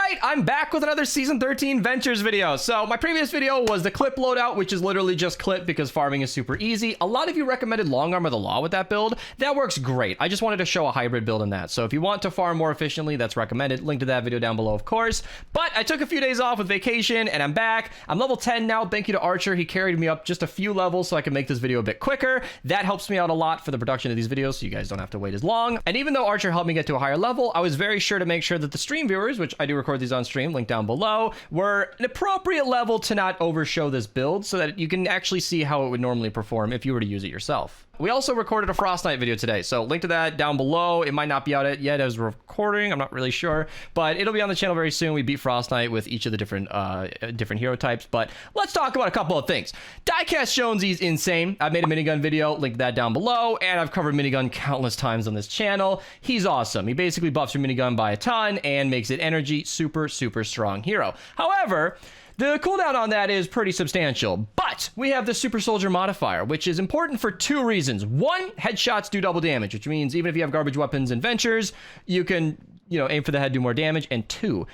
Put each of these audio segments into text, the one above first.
right, I'm back with another Season 13 Ventures video. So my previous video was the clip loadout, which is literally just clip because farming is super easy. A lot of you recommended Long Arm of the Law with that build. That works great. I just wanted to show a hybrid build in that. So if you want to farm more efficiently, that's recommended. Link to that video down below, of course. But I took a few days off with vacation and I'm back. I'm level 10 now. Thank you to Archer. He carried me up just a few levels so I can make this video a bit quicker. That helps me out a lot for the production of these videos so you guys don't have to wait as long. And even though Archer helped me get to a higher level, I was very sure to make sure that the stream viewers, which I do record these on stream, link down below, were an appropriate level to not overshow this build so that you can actually see how it would normally perform if you were to use it yourself. We also recorded a Fortnite video today, so link to that down below. It might not be out yet as we're recording, I'm not really sure, but it'll be on the channel very soon. We beat Fortnite with each of the different hero types, but let's talk about a couple of things. Diecast Jonesy's insane. I made a minigun video, link to that down below, and I've covered minigun countless times on this channel. He's awesome. He basically buffs your minigun by a ton and makes it energy super strong hero. However, the cooldown on that is pretty substantial, but we have the Super Soldier modifier, which is important for two reasons. One, headshots do double damage, which means even if you have garbage weapons and ventures, you can, aim for the head, do more damage. And two,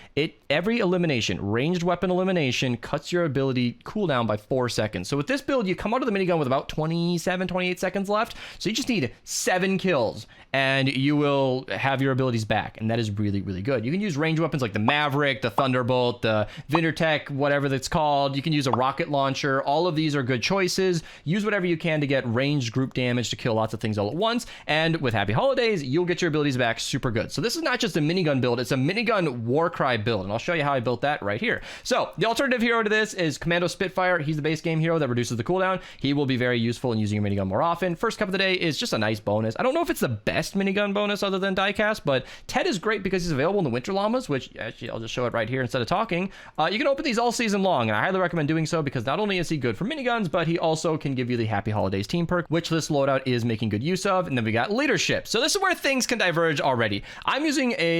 every elimination, ranged weapon elimination, cuts your ability cooldown by 4 seconds. So with this build, you come out of the minigun with about 28 seconds left. So you just need 7 kills and you will have your abilities back. And that is really good. You can use ranged weapons like the Maverick, the Thunderbolt, the Winterfest, whatever that's called. You can use a rocket launcher. All of these are good choices. Use whatever you can to get ranged group damage to kill lots of things all at once. And with Happy Holidays, you'll get your abilities back super good. So this is not just a minigun build, it's a minigun Warcry build. And I'll show you how I built that right here. So the alternative hero to this is Commando Spitfire. He's the base game hero that reduces the cooldown. He will be very useful in using your minigun more often. First cup of the day is just a nice bonus. I don't know if it's the best minigun bonus other than diecast, but Ted is great because he's available in the Winter Llamas, which actually I'll just show it right here instead of talking. You can open these all season long, and I highly recommend doing so because not only is he good for miniguns, but he also can give you the Happy Holidays team perk, which this loadout is making good use of. And then we got leadership. So this is where things can diverge already. I'm using a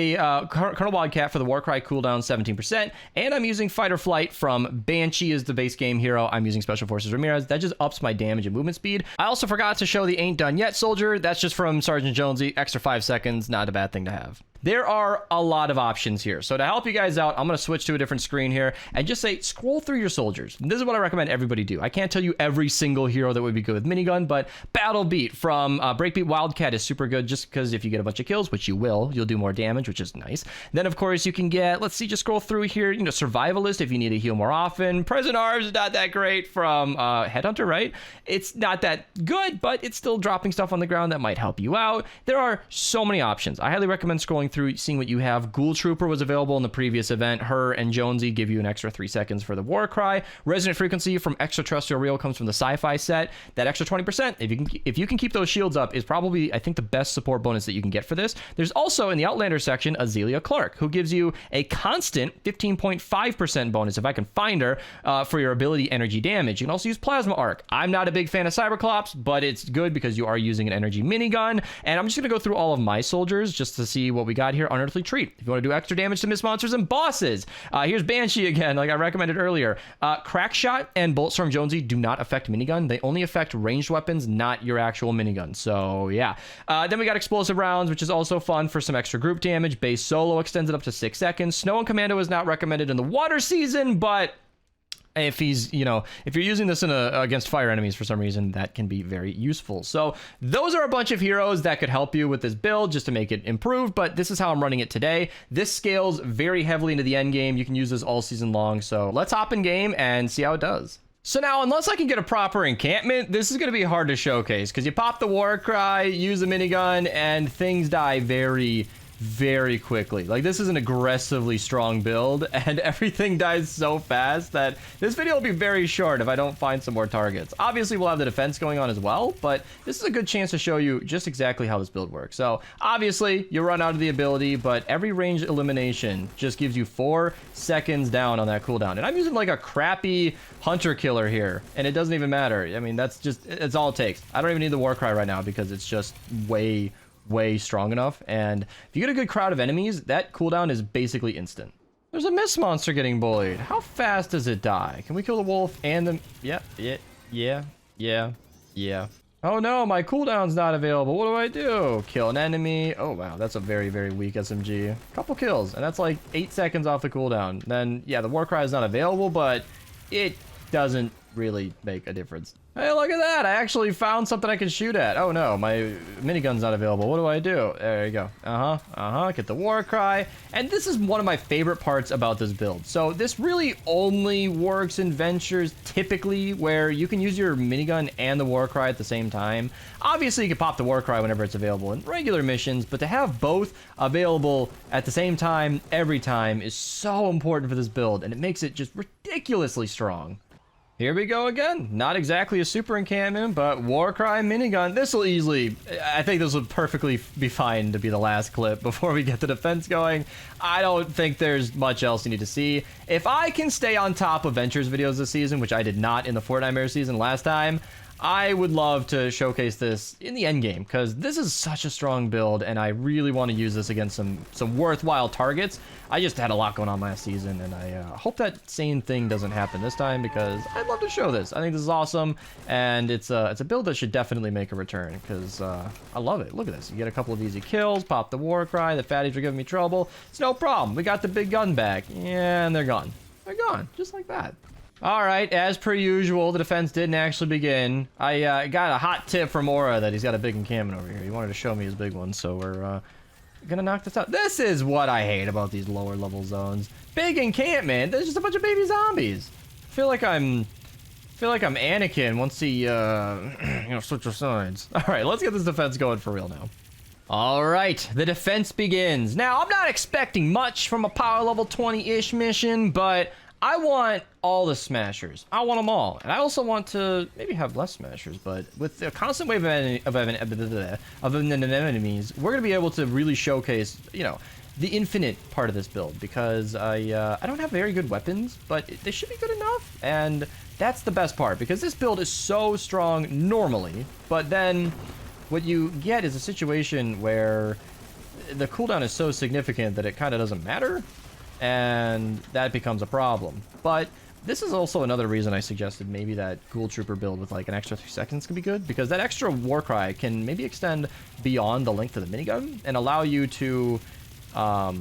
Colonel Wildcat for the Warcry cooldown 17%, and I'm using Fight or Flight from Banshee as the base game hero. I'm using Special Forces Ramirez. That just ups my damage and movement speed. I also forgot to show the Ain't Done Yet soldier. That's just from Sergeant Jonesy. Extra 5 seconds, not a bad thing to have. There are a lot of options here. So to help you guys out, I'm going to switch to a different screen here and just say, scroll through your soldiers. This is what I recommend everybody do. I can't tell you every single hero that would be good with minigun, but Battle Beat from Breakbeat Wildcat is super good just because if you get a bunch of kills, which you will, you'll do more damage, which is nice. Then, of course, you can get, let's see, just scroll through here, Survivalist if you need to heal more often. Present Arms is not that great from Headhunter, right? It's not that good, but it's still dropping stuff on the ground that might help you out. There are so many options. I highly recommend scrolling through, seeing what you have. Ghoul Trooper was available in the previous event. Her and Jonesy give you an extra 3 seconds for the Warcry. Resonant Frequency from Extraterrestrial Real comes from the Sci-Fi set. That extra 20%, if you can keep those shields up, is probably, I think, the best support bonus that you can get for this. There's also, in the Outlander section, Azealia Clark, who gives you a constant 15.5% bonus, if I can find her, for your ability energy damage. You can also use Plasma Arc. I'm not a big fan of Cyberclops, but it's good because you are using an energy minigun. And I'm just going to go through all of my soldiers just to see what we got here. Unearthly Treat, if you want to do extra damage to miss monsters and bosses. Here's Banshee again, like I recommended earlier. Crack Shot and Boltstorm Jonesy do not affect minigun. They only affect ranged weapons, not your actual minigun. So yeah. Then we got Explosive Rounds, which is also fun for some extra group damage. Base Solo extends it up to 6 seconds. Snow and Commando is not recommended in the water season, but if he's, if you're using this against fire enemies for some reason, that can be very useful. So those are a bunch of heroes that could help you with this build just to make it improve, but this is how I'm running it today. This scales very heavily into the end game. You can use this all season long. So let's hop in game and see how it does. So now, unless I can get a proper encampment, this is going to be hard to showcase because you pop the Warcry, use a minigun, and things die very quickly. Like, this is an aggressively strong build and everything dies so fast that this video will be very short if I don't find some more targets. Obviously we'll have the defense going on as well, but this is a good chance to show you just exactly how this build works. So obviously you run out of the ability, but every range elimination just gives you 4 seconds down on that cooldown. And I'm using like a crappy hunter killer here and it doesn't even matter. I mean, it's all it takes. I don't even need the Warcry right now because it's just way strong enough, and if you get a good crowd of enemies, that cooldown is basically instant. There's a mist monster getting bullied. How fast does it die? Can we kill the wolf and the... Yeah. Oh no, my cooldown's not available. What do I do? Kill an enemy. Oh wow, that's a very, very weak SMG. Couple kills, and that's like 8 seconds off the cooldown. Then, yeah, the war cry is not available, but it doesn't really make a difference. Hey, look at that. I actually found something I can shoot at. Oh no, my minigun's not available. What do I do? There you go. Get the war cry. And this is one of my favorite parts about this build. So this really only works in ventures typically where you can use your minigun and the war cry at the same time. Obviously, you can pop the war cry whenever it's available in regular missions, but to have both available at the same time every time is so important for this build, and it makes it just ridiculously strong. Here we go again. Not exactly a super encampment, but Warcry minigun. This will easily, I think this would perfectly be fine to be the last clip before we get the defense going. I don't think there's much else you need to see. If I can stay on top of Ventures videos this season, which I did not in the Fortnite Mirror season last time, I would love to showcase this in the end game, because this is such a strong build, and I really want to use this against some worthwhile targets. I just had a lot going on last season, and I hope that same thing doesn't happen this time, because I'd love to show this. I think this is awesome, and it's a build that should definitely make a return, because I love it. Look at this. You get a couple of easy kills, pop the war cry, the fatties are giving me trouble. It's no problem. We got the big gun back, and they're gone. They're gone, just like that. All right, as per usual, the defense didn't actually begin. I got a hot tip from Aura that he's got a big encampment over here. He wanted to show me his big one, so we're gonna knock this out. This is what I hate about these lower level zones. Big encampment. There's just a bunch of baby zombies. I feel like I'm Anakin once he switches sides. All right, let's get this defense going for real now. All right, the defense begins. Now, I'm not expecting much from a power level 20-ish mission, but I want all the smashers. I want them all. And I also want to maybe have less smashers, but with a constant wave of enemies, we're going to be able to really showcase, the infinite part of this build, because I don't have very good weapons, but they should be good enough. And that's the best part, because this build is so strong normally, but then what you get is a situation where the cooldown is so significant that it kind of doesn't matter. And that becomes a problem. But this is also another reason I suggested maybe that Ghoul Trooper build with like an extra 3 seconds could be good, because that extra war cry can maybe extend beyond the length of the minigun and allow you to have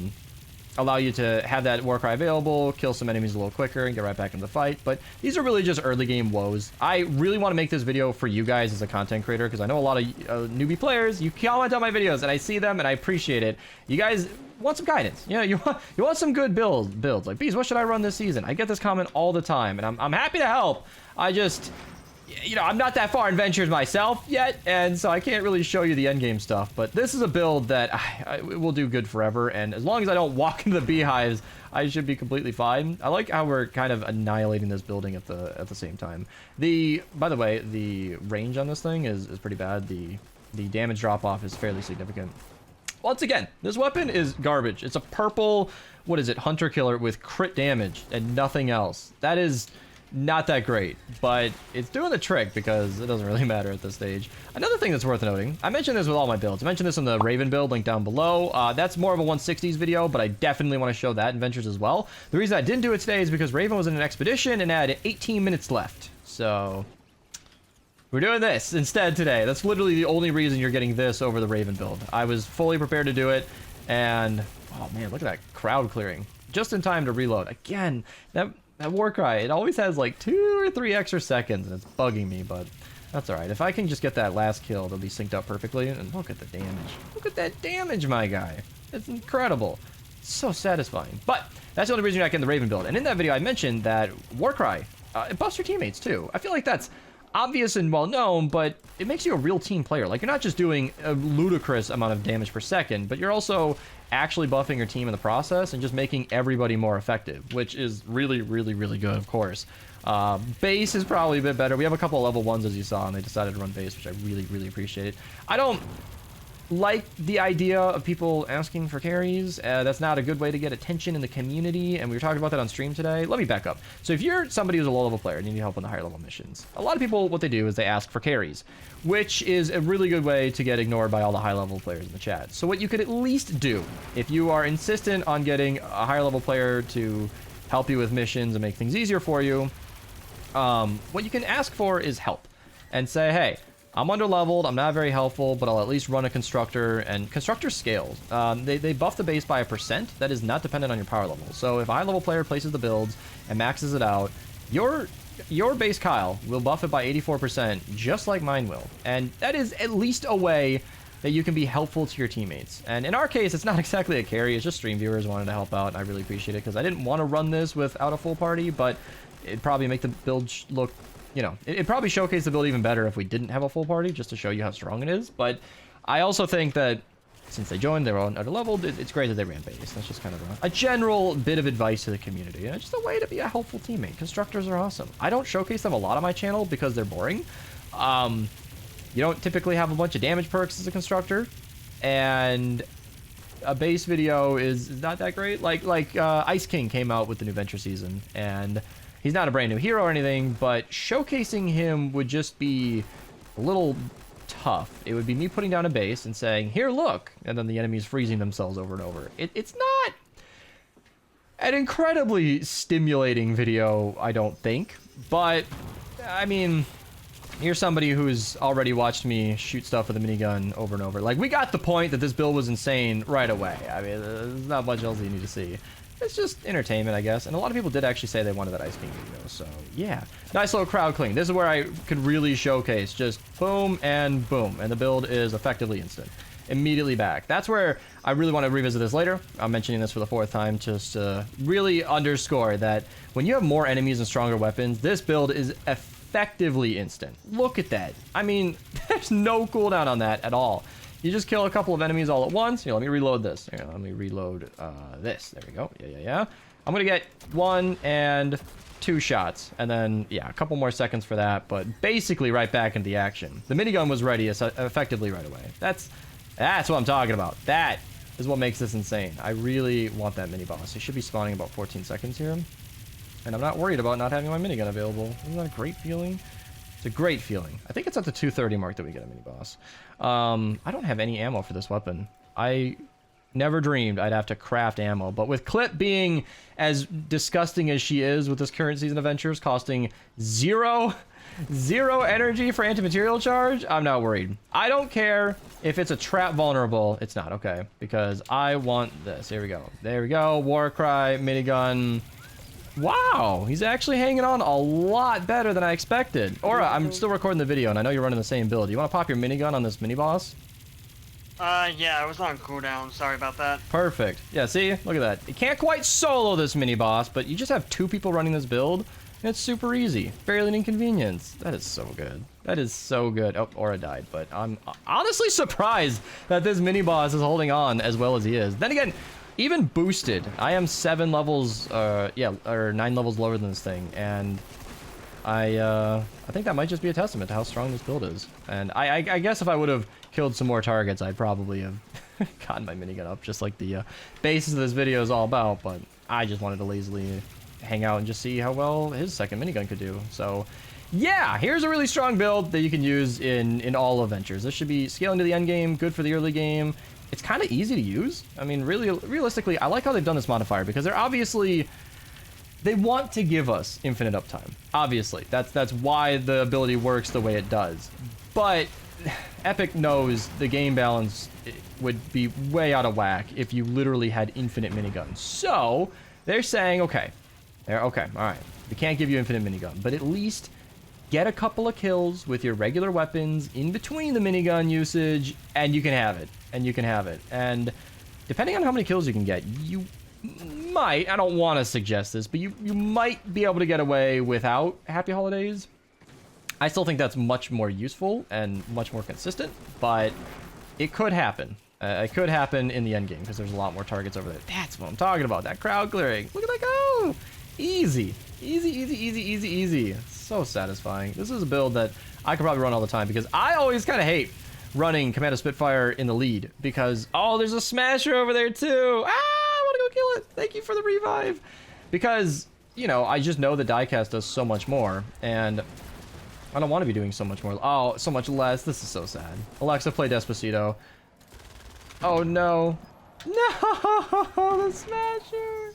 that war cry available, kill some enemies a little quicker, and get right back in the fight. But these are really just early game woes. I really want to make this video for you guys as a content creator, because I know a lot of newbie players, you comment on my videos and I see them and I appreciate it. You guys want some guidance. You want some good builds. Like, Bees, what should I run this season? I get this comment all the time, and I'm happy to help. I just, I'm not that far in Ventures myself yet, and so I can't really show you the endgame stuff. But this is a build that I will do good forever, and as long as I don't walk into the beehives, I should be completely fine. I like how we're kind of annihilating this building at the same time. By the way, the range on this thing is pretty bad. The damage drop off is fairly significant. Once again, this weapon is garbage. It's a purple, what is it, hunter killer with crit damage and nothing else. That is not that great, but it's doing the trick because it doesn't really matter at this stage. Another thing that's worth noting, I mentioned this with all my builds. I mentioned this in the Raven build, link down below. That's more of a 160s video, but I definitely want to show that in Ventures as well. The reason I didn't do it today is because Raven was in an expedition and had 18 minutes left. So we're doing this instead today. That's literally the only reason you're getting this over the Raven build. I was fully prepared to do it, and oh man, look at that crowd clearing. Just in time to reload. Again, that war cry, it always has like 2 or 3 extra seconds, and it's bugging me, but that's all right. If I can just get that last kill, they'll be synced up perfectly, and look at the damage. Look at that damage, my guy. It's incredible. It's so satisfying. But that's the only reason you're not getting the Raven build. And in that video, I mentioned that war cry, it busts your teammates too. I feel like that's obvious and well known, but it makes you a real team player. Like, you're not just doing a ludicrous amount of damage per second, but you're also actually buffing your team in the process and just making everybody more effective, which is really, really, really good, of course. Base is probably a bit better. We have a couple of level 1s, as you saw, and they decided to run base, which I really, really appreciate. I don't like the idea of people asking for carries. That's not a good way to get attention in the community, and we were talking about that on stream today. Let me back up. So if you're somebody who's a low level player and you need help on the higher level missions, a lot of people, what they do is they ask for carries, which is a really good way to get ignored by all the high level players in the chat. So what you could at least do, if you are insistent on getting a higher level player to help you with missions and make things easier for you, what you can ask for is help, and say, hey, I'm under-leveled, I'm not very helpful, but I'll at least run a constructor, and constructor scales. They buff the base by 1%. That is not dependent on your power level. So if a high-level player places the builds and maxes it out, your base Kyle will buff it by 84%, just like mine will. And that is at least a way that you can be helpful to your teammates. And in our case, it's not exactly a carry, it's just stream viewers wanted to help out, and I really appreciate it, because I didn't want to run this without a full party, but it'd probably make the build look, you know, it'd probably showcase the build even better if we didn't have a full party, just to show you how strong it is. But I also think that since they joined, they're all under-leveled, it's great that they ran base. That's just kind of a general bit of advice to the community. And it's just a way to be a helpful teammate. Constructors are awesome. I don't showcase them a lot on my channel because they're boring. You don't typically have a bunch of damage perks as a constructor, and a base video is not that great. Like Ice King came out with the new Venture season, and he's not a brand new hero or anything, but showcasing him would just be a little tough. It would be me putting down a base and saying, here, look, and then the enemies freezing themselves over and over. It's not an incredibly stimulating video, I don't think, but I mean, you're somebody who's already watched me shoot stuff with a minigun over and over. Like, we got the point that this build was insane right away. I mean, there's not much else you need to see. It's just entertainment, I guess. And a lot of people did actually say they wanted that Ice King video, so yeah. Nice little crowd clean. This is where I could really showcase just boom, and the build is effectively instant. Immediately back. That's where I really want to revisit this later. I'm mentioning this for the 4th time just to really underscore that when you have more enemies and stronger weapons, this build is effectively instant. Look at that. I mean, there's no cooldown on that at all. You just kill a couple of enemies all at once. Here, let me reload this. Here, let me reload this. There we go. Yeah. I'm gonna get 1 and 2 shots, and then yeah, a couple more seconds for that, but basically right back into the action. The minigun was ready effectively right away. That's what I'm talking about. That is what makes this insane. I really want that mini boss. He should be spawning about 14 seconds here. And I'm not worried about not having my minigun available. Isn't that a great feeling? It's a great feeling. I think it's at the 2:30 mark that we get a mini boss. I don't have any ammo for this weapon. I never dreamed I'd have to craft ammo, but with Clip being as disgusting as she is with this current season of Ventures, costing zero energy for anti-material charge, I'm not worried. I don't care if it's a trap vulnerable. It's not, okay, because I want this. Here we go. There we go. Warcry, minigun. Wow, he's actually hanging on a lot better than I expected. Aura, I'm still recording the video, and I know you're running the same build. You want to pop your minigun on this mini-boss? Yeah, I was on cooldown. Sorry about that. Perfect. Yeah, see? Look at that. You can't quite solo this mini-boss, but you just have 2 people running this build, and it's super easy. Barely an inconvenience. That is so good. That is so good. Oh, Aura died, but I'm honestly surprised that this mini-boss is holding on as well as he is. Then again, even boosted, I am 7 levels, or 9 levels lower than this thing, and I think that might just be a testament to how strong this build is. And I guess if I would have killed some more targets, I'd probably have gotten my minigun up, just like the basis of this video is all about, but I just wanted to lazily hang out and just see how well his second minigun could do. So yeah, here's a really strong build that you can use in all Ventures. This should be scaling to the end game, good for the early game. It's kind of easy to use. I mean, really, realistically, I like how they've done this modifier, because they're obviously, they want to give us infinite uptime. Obviously, that's why the ability works the way it does. But Epic knows the game balance would be way out of whack if you literally had infinite miniguns. So they're saying, okay, all right, we can't give you infinite minigun, but at least get a couple of kills with your regular weapons in between the minigun usage, and you can have it. And depending on how many kills you can get, you might, I don't want to suggest this, but you might be able to get away without Happy Holidays. I still think that's much more useful and much more consistent, but it could happen. It could happen in the end game, because there's a lot more targets over there. That's what I'm talking about, that crowd clearing. Look at that go! Easy. So satisfying. This is a build that I could probably run all the time, because I always kind of hate running Commando Spitfire in the lead, because, oh, there's a Smasher over there too. I want to go kill it. Thank you for the revive. Because, you know, I just know the diecast does so much more, and I don't want to be doing so much more. Oh, so much less. This is so sad. Alexa, play Despacito. Oh, no. No, the Smasher.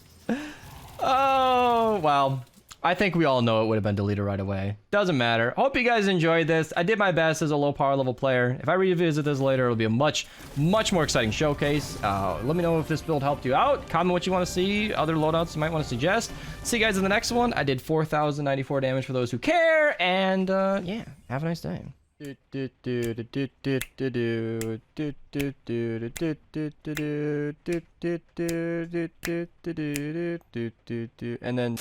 Oh, wow. I think we all know it would have been deleted right away. Doesn't matter. Hope you guys enjoyed this. I did my best as a low power level player. If I revisit this later, it'll be a much more exciting showcase. Let me know if this build helped you out. Comment what you want to see, other loadouts you might want to suggest. See you guys in the next one. I did 4,094 damage for those who care, and yeah, have a nice day. And then